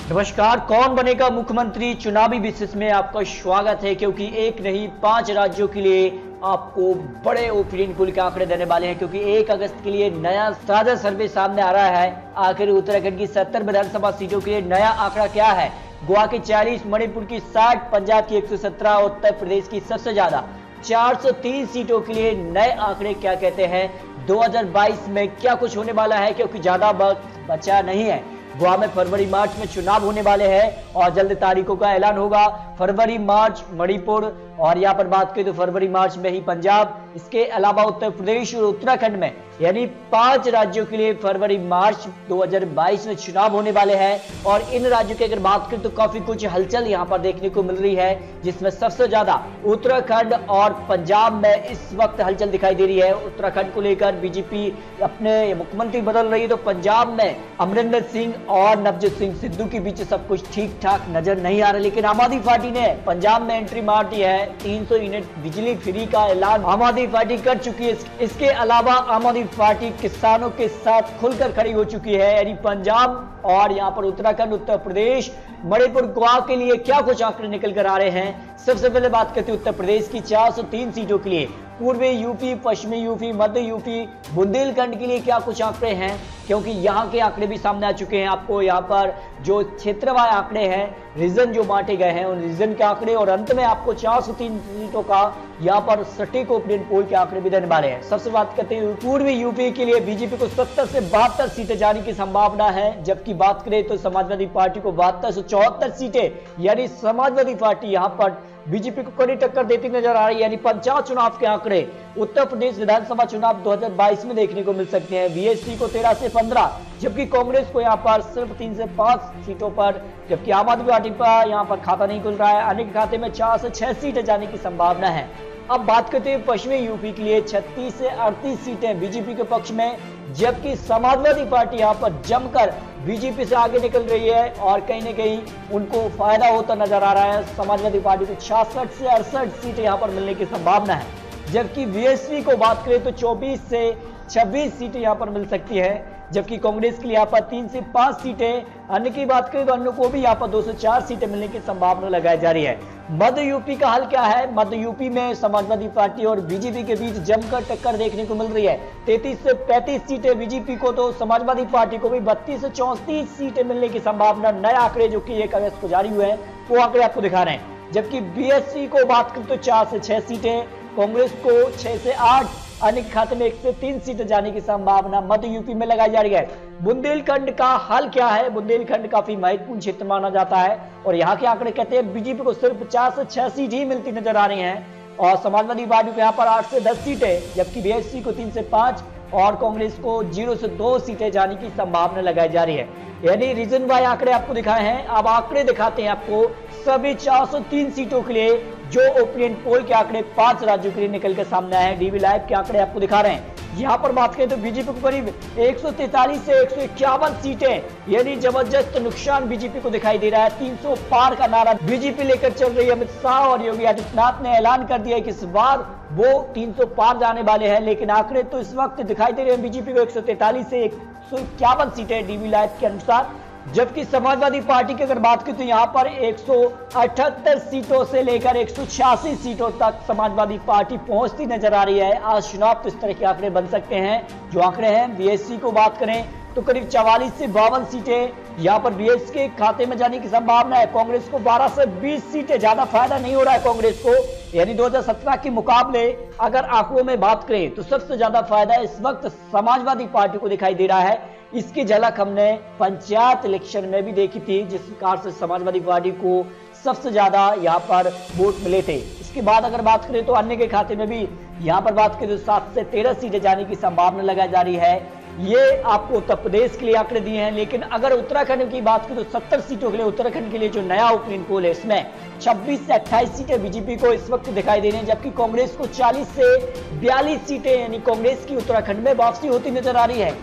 नमस्कार। कौन बनेगा मुख्यमंत्री चुनावी विशेष में आपका स्वागत है, क्योंकि एक नहीं 5 राज्यों के लिए आपको बड़े ओपिनियन पोल के आंकड़े देने वाले हैं। क्योंकि 1 अगस्त के लिए नया ताजा सर्वे सामने आ रहा है। आखिर उत्तराखंड की 70 विधानसभा सीटों के लिए नया आंकड़ा क्या है? गोवा की 40, मणिपुर की 60, पंजाब की 117, उत्तर प्रदेश की सबसे ज्यादा 403 सीटों के लिए नए आंकड़े क्या कहते हैं? 2022 में क्या कुछ होने वाला है, क्योंकि ज्यादा वक्त बचा नहीं है। गोवा में फरवरी मार्च में चुनाव होने वाले हैं और जल्द तारीखों का ऐलान होगा। फरवरी मार्च मणिपुर, और यहाँ पर बात करें तो फरवरी मार्च में ही पंजाब, इसके अलावा उत्तर प्रदेश और उत्तराखंड में, यानी 5 राज्यों के लिए फरवरी मार्च 2022 में चुनाव होने वाले हैं। और इन राज्यों की अगर बात करें तो काफी कुछ हलचल यहाँ पर देखने को मिल रही है, जिसमें सबसे ज्यादा उत्तराखंड और पंजाब में इस वक्त हलचल दिखाई दे रही है। उत्तराखंड को लेकर बीजेपी अपने मुख्यमंत्री बदल रही है, तो पंजाब में अमरिंदर सिंह और नवजोत सिंह सिद्धू के बीच सब कुछ ठीक ठाक नजर नहीं आ रहा। लेकिन आम आदमी पार्टी ने पंजाब में एंट्री मार दी है। 300 यूनिट बिजली फ्री का ऐलान आम आदमी पार्टी कर चुकी है। इसके अलावा आम आदमी पार्टी किसानों के साथ खुलकर खड़ी हो चुकी है। यानी पंजाब और यहाँ पर उत्तराखंड, उत्तर प्रदेश, मणिपुर, गोवा के लिए क्या कुछ आंकड़े निकल कर आ रहे हैं। सबसे पहले बात करते हैं उत्तर प्रदेश की 403 सीटों के लिए। पूर्वी यूपी, पश्चिमी यूपी, मध्य यूपी, बुंदेलखंड के लिए क्या कुछ आंकड़े हैं, क्योंकि यहाँ के आंकड़े भी सामने आ चुके हैं। आपको यहाँ पर जो क्षेत्रवार आंकड़े हैं, रीजन जो बांटे गए हैं, उन रीजन के आंकड़े, और अंत में आपको 403 सीटों का यहाँ पर सटीक ओपिनियन पोल के आंकड़े भी देने वाले हैं। सबसे बात करते हैं पूर्वी यूपी के लिए बीजेपी को 70 से 72 सीटें जाने की संभावना है, जबकि बात करें तो समाजवादी पार्टी को 72 से 74 सीटें, यानी समाजवादी पार्टी यहाँ पर बीजेपी को कड़ी टक्कर देती नजर आ रही है। यानी पंचायत चुनाव के आंकड़े उत्तर प्रदेश विधानसभा चुनाव 2022 में देखने को मिल सकते हैं। बीएसपी को 13 से 15, जबकि कांग्रेस को यहाँ पर सिर्फ 3 से 5 सीटों पर, जबकि आम आदमी पार्टी का यहाँ पर खाता नहीं खुल रहा है। अन्य के खाते में 4 से 6 सीटें जाने की संभावना है। अब बात करते हैं पश्चिमी यूपी के लिए 36 से 38 सीटें बीजेपी के पक्ष में, जबकि समाजवादी पार्टी यहाँ पर जमकर बीजेपी से आगे निकल रही है और कहीं ना कहीं उनको फायदा होता नजर आ रहा है। समाजवादी पार्टी को 66 से 68 सीटें यहाँ पर मिलने की संभावना है, जबकि बीएसपी को बात करें तो 24 से 26 सीटें यहाँ पर मिल सकती है। जबकि कांग्रेस के लिए यहाँ पर 3 से 5 सीटें, अन्य की बात करें तो अन्य को भी यहाँ पर 2 से 4 सीटें मिलने की संभावना लगाई जा रही है। मध्य यूपी का हाल क्या है? मध्य यूपी में समाजवादी पार्टी और बीजेपी के बीच जमकर टक्कर देखने को मिल रही है। 33 से 35 सीटें बीजेपी को, तो समाजवादी पार्टी को भी 32 से 34 सीटें मिलने की संभावना। नए आंकड़े जो कि 1 अगस्त को जारी हुए हैं वो आंकड़े आपको दिखा रहे हैं। जबकि बीएसपी को बात करें तो 4 से 6 सीटें, कांग्रेस को 6 से 8, अन्य के खाते में 1 से 3 सीटें जाने की संभावना मध्य यूपी में लगाई जा रही है। बुंदेलखंड का हाल क्या है? बुंदेलखंड काफी महत्वपूर्ण क्षेत्र माना जाता है और यहाँ के आंकड़े कहते हैं बीजेपी को सिर्फ 4 से 6 सीट ही मिलती नजर आ रही हैं और समाजवादी पार्टी को यहाँ पर 8 से 10 सीटें, जबकि बीएसपी को 3 से 5 और कांग्रेस को 0 से 2 सीटें जाने की संभावना लगाई जा रही है। यानी रीजन वाई आंकड़े आपको दिखाए हैं। अब आंकड़े दिखाते हैं आपको सभी 403 सीटों के लिए, जो ओपिनियन पोल के आंकड़े 5 राज्यों के लिए निकल के सामने आए हैं। डीवी लाइव के आंकड़े आपको दिखा रहे हैं। यहाँ पर बात करें तो बीजेपी को करीब 143 से 151 सीटें, यानी जबरदस्त नुकसान बीजेपी को दिखाई दे रहा है। 300 पार का नारा बीजेपी लेकर चल रही है। अमित शाह और योगी आदित्यनाथ ने ऐलान कर दिया है कि इस बार वो 300 पार जाने वाले हैं, लेकिन आंकड़े तो इस वक्त दिखाई दे रहे हैं बीजेपी को 143 से 151 सीटें डीवी लाइव के अनुसार। जबकि समाजवादी पार्टी की अगर बात करें तो यहाँ पर 178 सीटों से लेकर 186 सीटों तक समाजवादी पार्टी पहुंचती नजर आ रही है। आज चुनाव तो इस तरह के आंकड़े बन सकते हैं। जो आंकड़े हैं बीएसपी को बात करें तो करीब 44 से 52 सीटें यहाँ पर बीएसपी के खाते में जाने की संभावना है। कांग्रेस को 12 से 20 सीटें, ज्यादा फायदा नहीं हो रहा है कांग्रेस को। यानी 2017 के मुकाबले अगर आंकड़ों में बात करें तो सबसे ज्यादा फायदा इस वक्त समाजवादी पार्टी को दिखाई दे रहा है। इसकी झलक हमने पंचायत इलेक्शन में भी देखी थी, जिस प्रकार से समाजवादी पार्टी को सबसे ज्यादा यहाँ पर वोट मिले थे। इसके बाद अगर बात करें तो अन्य के खाते में भी यहाँ पर बात करें तो 7 से 13 सीटें जाने की संभावना लगाई जा रही है। ये आपको उत्तर प्रदेश के लिए आंकड़े दिए हैं। लेकिन अगर उत्तराखंड की बात करें तो 70 सीटों के लिए उत्तराखंड के लिए जो नया ओपिनियन पोल है, इसमें 26 से 28 सीटें बीजेपी को इस वक्त दिखाई दे रही हैं, जबकि कांग्रेस को 40 से 42 सीटें, यानी कांग्रेस की उत्तराखंड में वापसी होती नजर आ रही है।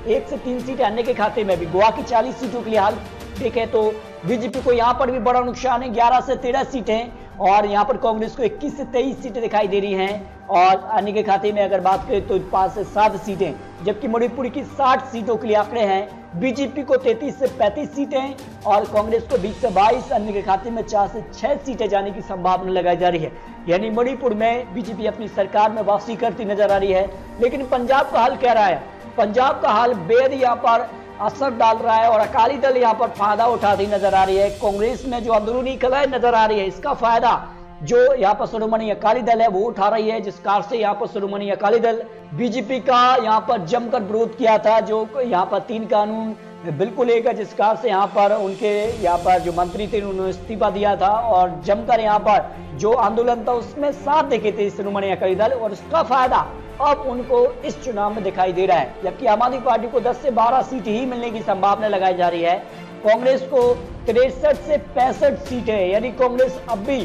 1 से 3 सीटें अन्य के खाते में भी। गोवा की 40 सीटों के लिए हाल देखें तो बीजेपी को यहाँ पर भी बड़ा नुकसान है, 11 से 13 सीटें, और यहाँ पर कांग्रेस को 21 से 23 सीटें दिखाई दे रही हैं और अन्य के खाते में अगर बात करें तो 5 से 7 सीटें, जबकि मणिपुर की 60 सीटों के लिए आंकड़े हैं बीजेपी को 33 से 35 सीटें और कांग्रेस को 20 से 22, अन्य के खाते में 4 से 6 सीटें जाने की संभावना लगाई जा रही है। यानी मणिपुर में बीजेपी अपनी सरकार में वापसी करती नजर आ रही है। लेकिन पंजाब का हाल क्या रहा है? पंजाब का हाल बेहद यहाँ पर असर डाल रहा है और अकाली दल यहाँ पर फायदा उठाती नजर आ रही है। कांग्रेस में जो अंदरूनी कलह नजर आ रही है, इसका फायदा जो यहाँ पर शिरोमणि अकाली दल है वो उठा रही है, जिस कार से यहाँ पर शिरोमणि अकाली दल बीजेपी का यहाँ पर जमकर विरोध किया था। जो यहाँ पर 3 कानून बिल्कुल एक है, जिस कार से यहाँ पर उनके यहाँ पर जो मंत्री थे उन्होंने इस्तीफा दिया था और जमकर यहाँ पर जो आंदोलन था उसमें साथ देखे थे शिरोमणि अकाली दल, और इसका फायदा अब उनको इस चुनाव में दिखाई दे रहा है। जबकि आम आदमी पार्टी को 10 से 12 सीट ही मिलने की संभावना लगाई जा रही है। कांग्रेस को 63 से 65 सीटें, यानी कांग्रेस अब भी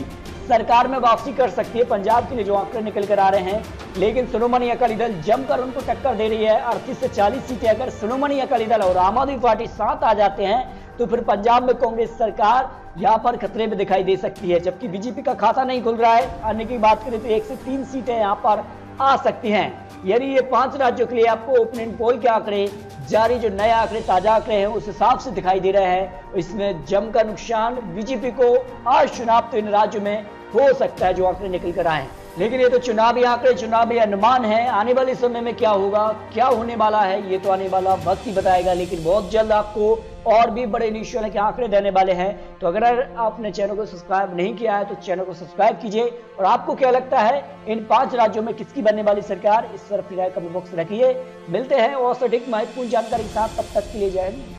सरकार में वापसी कर सकती है पंजाब के लिए जो आंकड़े निकल कर आ रहे हैं। लेकिन शिरोमणि अकाली दल जमकर उनको टक्कर दे रही है। 38 से 40 सीटें अगर शिरोमणि अकाली दल और आम आदमी पार्टी साथ आ जाते हैं तो फिर पंजाब में कांग्रेस सरकार यहाँ पर खतरे में दिखाई दे सकती है। जबकि बीजेपी का खाता नहीं खुल रहा है। अन्य की बात करें तो 1 से 3 सीटें यहाँ पर आ सकती हैं। यानी ये 5 राज्यों के लिए आपको ओपिनियन पोल के आंकड़े जारी, जो नए आंकड़े ताजा आंकड़े हैं उस हिसाब से दिखाई दे रहे हैं। इसमें जमकर नुकसान बीजेपी को आज चुनाव तो इन राज्यों में हो सकता है जो आंकड़े निकल कर आए। लेकिन ये तो चुनावी आंकड़े, चुनावी अनुमान है। आने वाले समय में क्या होगा, क्या होने वाला है, ये तो आने वाला वक्त ही बताएगा। लेकिन बहुत जल्द आपको और भी बड़े न्यूज़ के आंकड़े देने वाले हैं। तो अगर आपने चैनल को सब्सक्राइब नहीं किया है तो चैनल को सब्सक्राइब कीजिए। और आपको क्या लगता है इन 5 राज्यों में किसकी बनने वाली सरकार, इस पर अपनी राय कमेंट बॉक्स में रखिए। मिलते हैं और अधिक महत्वपूर्ण जानकारी के साथ, तब तक के लिए जय हिंद।